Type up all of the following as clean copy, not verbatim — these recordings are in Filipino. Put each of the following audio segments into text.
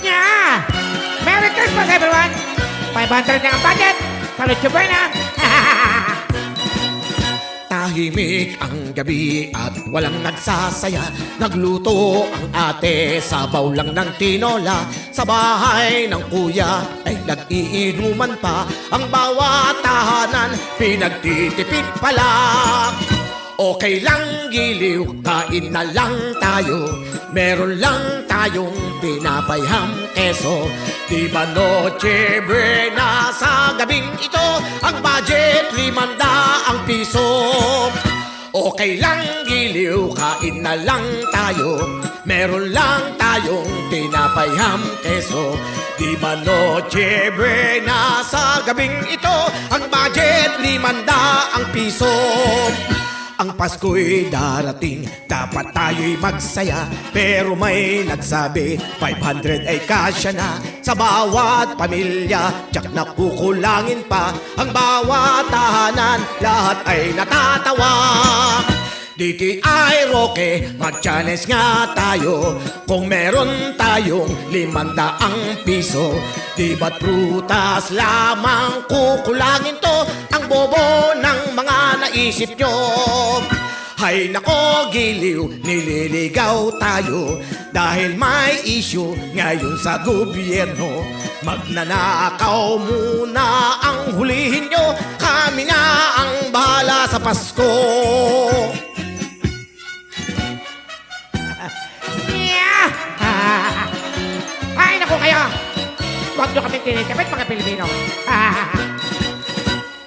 Yeah! Merry Christmas, everyone! 500 na ang budget! Salute you, Berna! Tahimik ang gabi at walang nagsasaya. Nagluto ang ate, sabaw lang ng tinola. Sa bahay ng kuya ay nag-iinuman pa. Ang bawat tahanan pinagtitipid pala. Okay lang giliw, kain na lang tayo. Meron lang tayong tinapay, ham, keso. Di ba noche buena sa gabing ito? Ang budget 500 ang piso. Okay lang giliw, kain na lang tayo. Meron lang tayong tinapay, ham, keso. Di ba noche buena sa gabing ito? Ang budget 500 ang piso. Ang Pasko'y darating, dapat tayo'y magsaya. Pero may nagsabi, 500 ay kasya na. Sa bawat pamilya, tiyak na kukulangin pa. Ang bawat tahanan, lahat ay natatawa. DTI Roque, mag-challenge nga tayo. Kung meron tayong 500 piso, di ba't prutas lamang kukulangin to? Ang bobo ng mga naisip nyo. Hay nako giliw, nililigaw tayo. Dahil may issue ngayon sa gobyerno. Magnanakaw muna ang hulihin nyo. Kami na ang bahala sa Pasko. Ay, naku kayo! Huwag nyo kami tinitipid, mga Pilipino.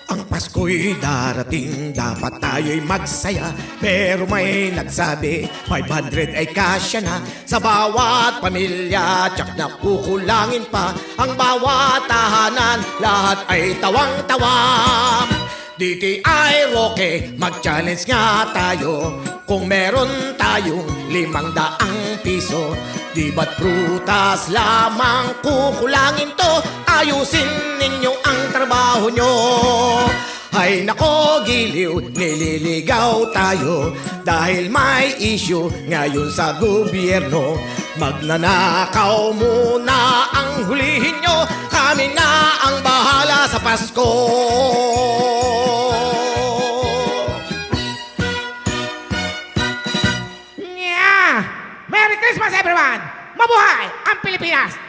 Ang Pasko'y darating, dapat tayo'y magsaya. Pero may nagsabi, 500 ay kasya na. Sa bawat pamilya, tiyak na kukulangin pa. Ang bawat tahanan, lahat ay tawang-tawa. DTI Roque, mag-challenge nga tayo. Kung meron tayong 500 piso, di ba't prutas lamang kukulangin to? Ayusin ninyo ang trabaho nyo. Hay nako giliw, nililigaw tayo. Dahil may issue ngayon sa gobyerno. Magnanakaw muna ang hulihin nyo. Kami na ang bahala sa Pasko. Yeah! Merry Christmas, everyone! Mabuhay ang Pilipinas!